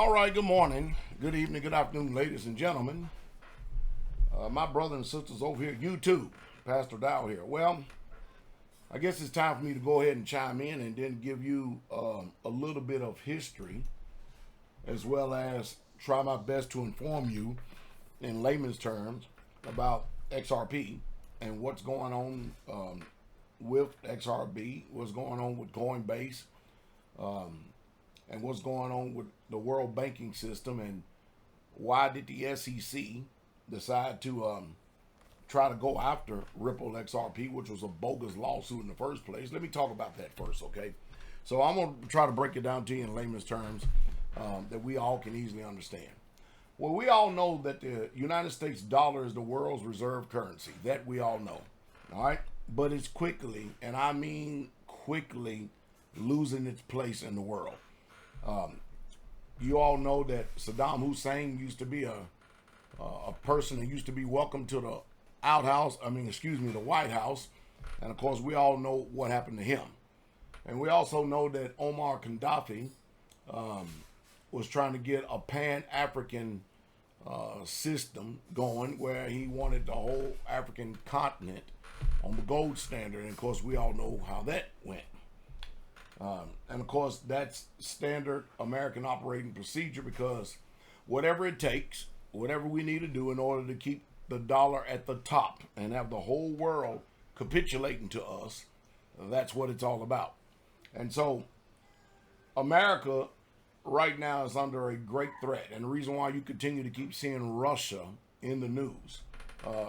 All right, good morning, good evening, good afternoon, ladies and gentlemen. My brothers and sisters over here at YouTube, Pastor Dowell here. Well, I guess it's time for me to go ahead and chime in and then give you a little bit of history, as well as try my best to inform you in layman's terms about XRP and what's going on with XRP, what's going on with Coinbase, and what's going on with the world banking system, and why did the SEC decide to try to go after Ripple XRP, which was a bogus lawsuit in the first place. Let me talk about that first, okay? So I'm going to try to break it down to you in layman's terms that we all can easily understand. Well, we all know that the United States dollar is the world's reserve currency. That we all know, all right? But it's quickly, and I mean quickly, losing its place in the world. You all know that Saddam Hussein used to be a person that used to be welcome to the the White House. And of course, we all know what happened to him. And we also know that Omar Gaddafi was trying to get a Pan-African system going where he wanted the whole African continent on the gold standard. And of course, we all know how that went. And of course, that's standard American operating procedure, because whatever it takes, whatever we need to do in order to keep the dollar at the top and have the whole world capitulating to us, that's what it's all about. And so America right now is under a great threat. And the reason why you continue to keep seeing Russia in the news,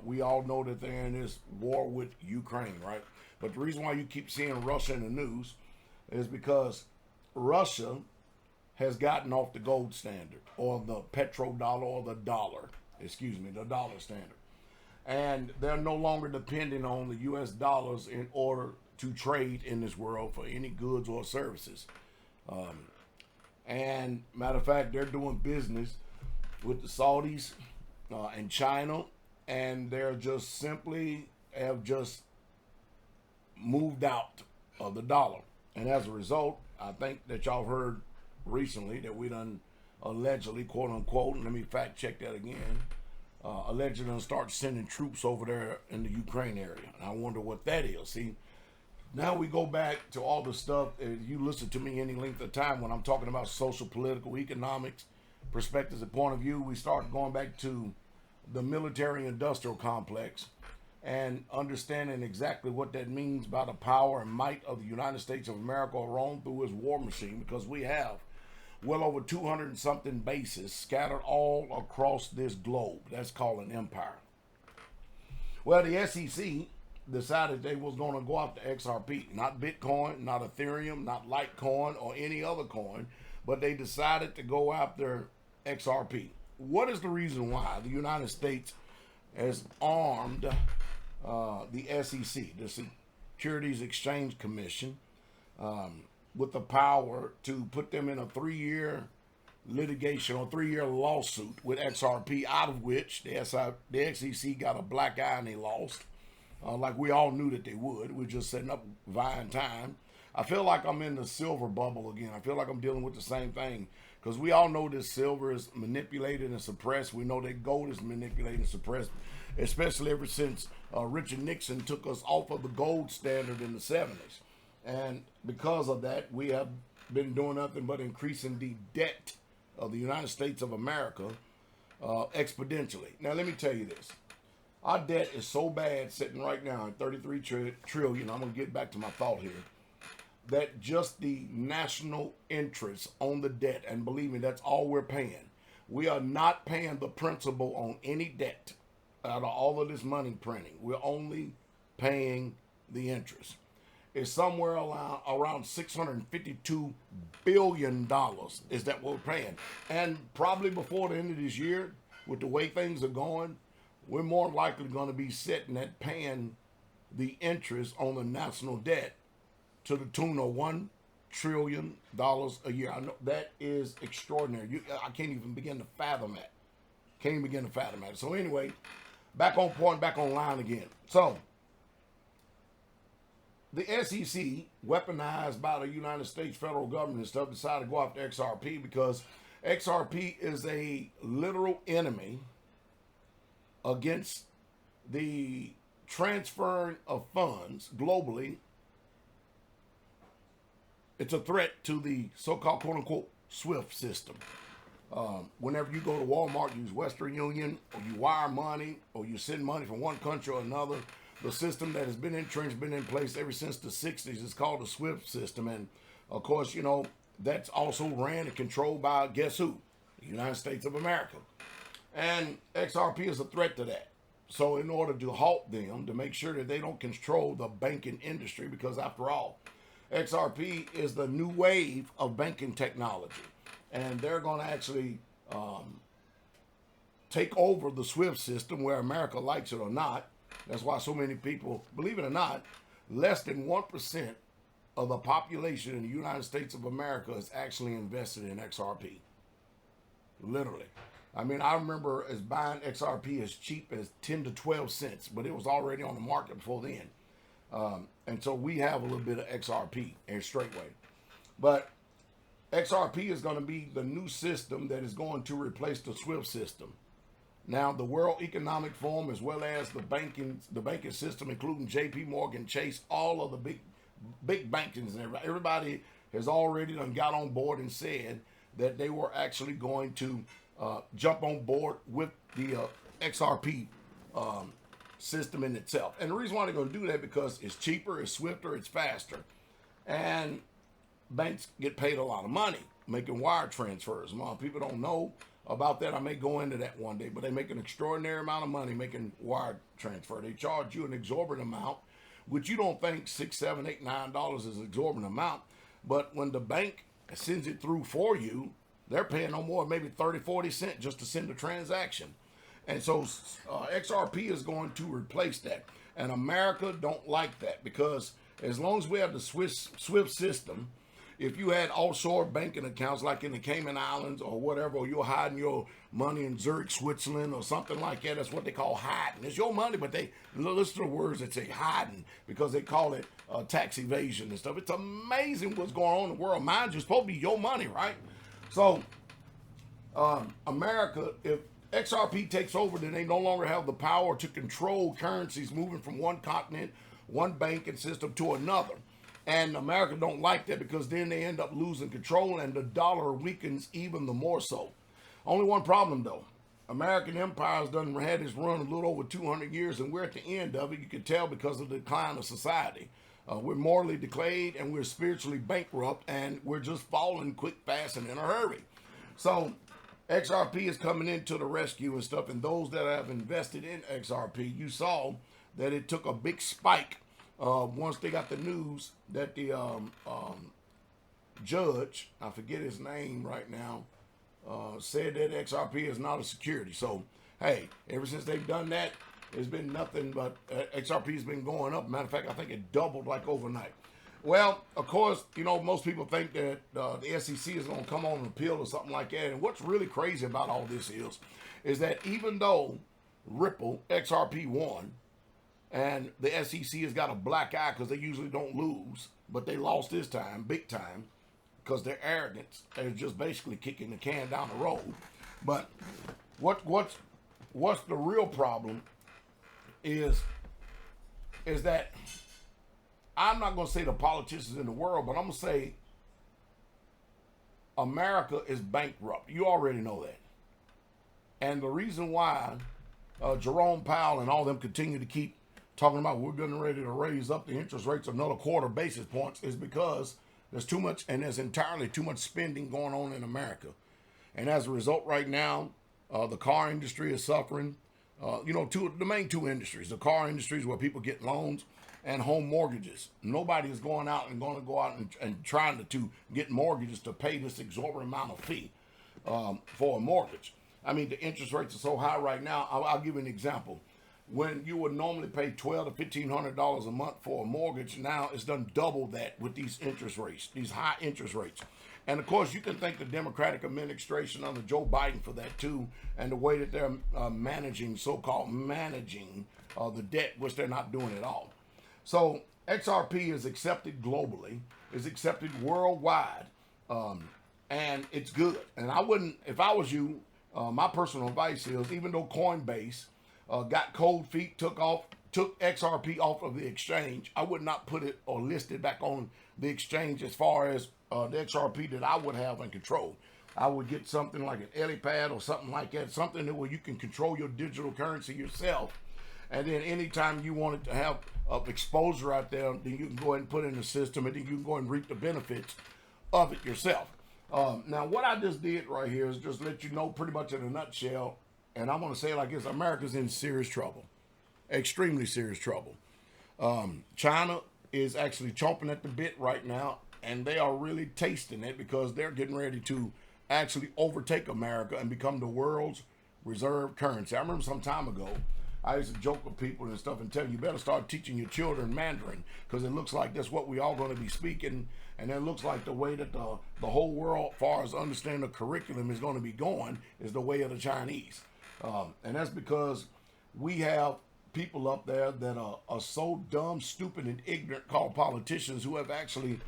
we all know that they're in this war with Ukraine, right? But the reason why you keep seeing Russia in the news is because Russia has gotten off the gold standard, or the petrodollar, or the dollar standard. And they're no longer depending on the US dollars in order to trade in this world for any goods or services. And matter of fact, they're doing business with the Saudis and China, and they're just simply have just moved out of the dollar. And as a result, I think that y'all heard recently that we done allegedly, quote unquote, and let me fact check that again, allegedly done start sending troops over there in the Ukraine area. And I wonder what that is. See, now we go back to all the stuff, if you listen to me any length of time when I'm talking about social, political, economics, perspectives and point of view, we start going back to the military-industrial complex and understanding exactly what that means by the power and might of the United States of America alone through his war machine, because we have well over 200 and something bases scattered all across this globe. That's called an empire. Well, the SEC decided they was going to go after XRP, not Bitcoin, not Ethereum, not Litecoin, or any other coin, but they decided to go after XRP. What is the reason why the United States has armed the SEC, the Securities Exchange Commission, with the power to put them in a 3-year litigation or 3-year lawsuit with XRP, out of which the SEC got a black eye and they lost, like we all knew that they would. We're just setting up vying time. I feel like I'm in the silver bubble again. I feel like I'm dealing with the same thing, because we all know that silver is manipulated and suppressed. We know that gold is manipulated and suppressed, especially ever since Richard Nixon took us off of the gold standard in the 70s. And because of that, we have been doing nothing but increasing the debt of the United States of America exponentially. Now, let me tell you this. Our debt is so bad, sitting right now at 33 trillion. I'm going to get back to my thought here. That just the national interest on the debt, and believe me, that's all we're paying. We are not paying the principal on any debt out of all of this money printing. We're only paying the interest. It's somewhere around $652 billion is that what we're paying. And probably before the end of this year, with the way things are going, we're more likely going to be sitting at paying the interest on the national debt to the tune of $1 trillion a year. I know that is extraordinary. I can't even begin to fathom that. So anyway, back on point, back online again. So the SEC, weaponized by the United States federal government and stuff, decided to go after XRP because XRP is a literal enemy against the transferring of funds globally. It's a threat to the so-called quote-unquote SWIFT system. Whenever you go to Walmart, use Western Union, or you wire money, or you send money from one country or another, the system that has been entrenched, been in place ever since the 60s is called the SWIFT system. And of course, you know, that's also ran and controlled by, guess who? The United States of America. And XRP is a threat to that. So in order to halt them, to make sure that they don't control the banking industry, because after all, XRP is the new wave of banking technology. And they're going to actually take over the SWIFT system, where America likes it or not. That's why so many people, believe it or not, less than 1% of the population in the United States of America is actually invested in XRP. Literally. I mean, I remember as buying XRP as cheap as 10 to 12 cents, but it was already on the market before then. And so we have a little bit of XRP and Straitway. But XRP is going to be the new system that is going to replace the SWIFT system. Now, the World Economic Forum, as well as the banking system, including J.P. Morgan, Chase, all of the big bankings and everybody has already got on board and said that they were actually going to jump on board with the XRP system in itself. And the reason why they're going to do that, because it's cheaper, it's swifter, it's faster. And banks get paid a lot of money making wire transfers. A lot of people don't know about that. I may go into that one day, but they make an extraordinary amount of money making wire transfer. They charge you an exorbitant amount, which you don't think $6, $7, $8, $9 is an exorbitant amount. But when the bank sends it through for you, they're paying no more, maybe 30, 40 cents just to send a transaction. And so XRP is going to replace that. And America don't like that, because as long as we have the SWIFT system, if you had offshore banking accounts like in the Cayman Islands or whatever, or you're hiding your money in Zurich, Switzerland or something like that, that's what they call hiding. It's your money, but they listen to the words that say hiding, because they call it tax evasion and stuff. It's amazing what's going on in the world. Mind you, it's supposed to be your money, right? So America, if XRP takes over, then they no longer have the power to control currencies moving from one continent, one banking system to another. And America don't like that, because then they end up losing control and the dollar weakens even the more so. Only one problem though. American empire has had its run a little over 200 years, and we're at the end of it. You can tell because of the decline of society. We're morally decayed, and we're spiritually bankrupt, and we're just falling quick, fast, and in a hurry. So XRP is coming into the rescue and stuff, and those that have invested in XRP, you saw that it took a big spike once they got the news that the judge, I forget his name right now, said that XRP is not a security. So, hey, ever since they've done that, it's been nothing but XRP has been going up. Matter of fact, I think it doubled like overnight. Well, of course, you know, most people think that the SEC is going to come on an appeal or something like that. And what's really crazy about all this is that even though Ripple, XRP won, and the SEC has got a black eye because they usually don't lose, but they lost this time, big time, because their arrogance is just basically kicking the can down the road. But what's the real problem is that I'm not going to say the politicians in the world, but I'm going to say America is bankrupt. You already know that. And the reason why Jerome Powell and all them continue to keep talking about we're getting ready to raise up the interest rates another quarter basis points is because there's too much, and there's entirely too much spending going on in America. And as a result, right now, the car industry is suffering. The main two industries, the car industry is where people get loans, and home mortgages. Nobody is going out and trying to get mortgages to pay this exorbitant amount of fee for a mortgage. I mean, the interest rates are so high right now. I'll give you an example. When you would normally pay $1,200 to $1,500 a month for a mortgage, now it's done double that with these interest rates, these high interest rates. And of course, you can thank the Democratic administration under Joe Biden for that too, and the way that they're managing the debt, which they're not doing at all. So XRP is accepted globally, is accepted worldwide. and it's good. And I wouldn't, if I was you, my personal advice is, even though Coinbase got cold feet, took XRP off of the exchange, I would not put it or list it back on the exchange as far as the XRP that I would have in control. I would get something like an Helipad or something like that, something that where you can control your digital currency yourself. And then anytime you wanted to have exposure out there, then you can go ahead and put it in the system, and then you can go and reap the benefits of it yourself. Now, what I just did right here is just let you know pretty much in a nutshell, and I'm going to say it like this: America's in serious trouble, extremely serious trouble. China is actually chomping at the bit right now, and they are really tasting it because they're getting ready to actually overtake America and become the world's reserve currency. I remember some time ago, I used to joke with people and stuff and tell them, you better start teaching your children Mandarin, because it looks like that's what we all going to be speaking, and it looks like the way that the whole world, as far as understanding the curriculum, is going to be going is the way of the Chinese. And that's because we have people up there that are so dumb, stupid, and ignorant, called politicians, who have actually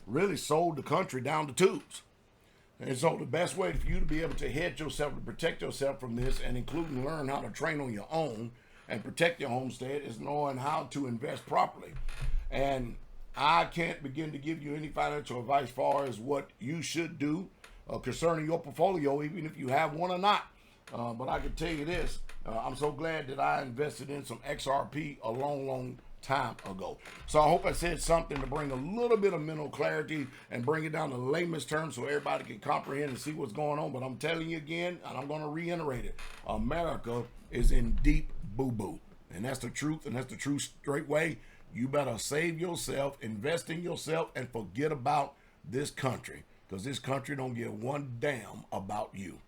really sold the country down the tubes. And so the best way for you to be able to hedge yourself, to protect yourself from this, and including learn how to train on your own and protect your homestead, is knowing how to invest properly. And I can't begin to give you any financial advice as far as what you should do concerning your portfolio, even if you have one or not. But I can tell you this, I'm so glad that I invested in some XRP a long time ago. So I hope I said something to bring a little bit of mental clarity and bring it down to layman's terms so everybody can comprehend and see what's going on. But I'm telling you again, and I'm going to reiterate it, America is in deep boo-boo. And that's the truth, and that's the true straight way. You better save yourself, invest in yourself, and forget about this country, because this country don't give one damn about you.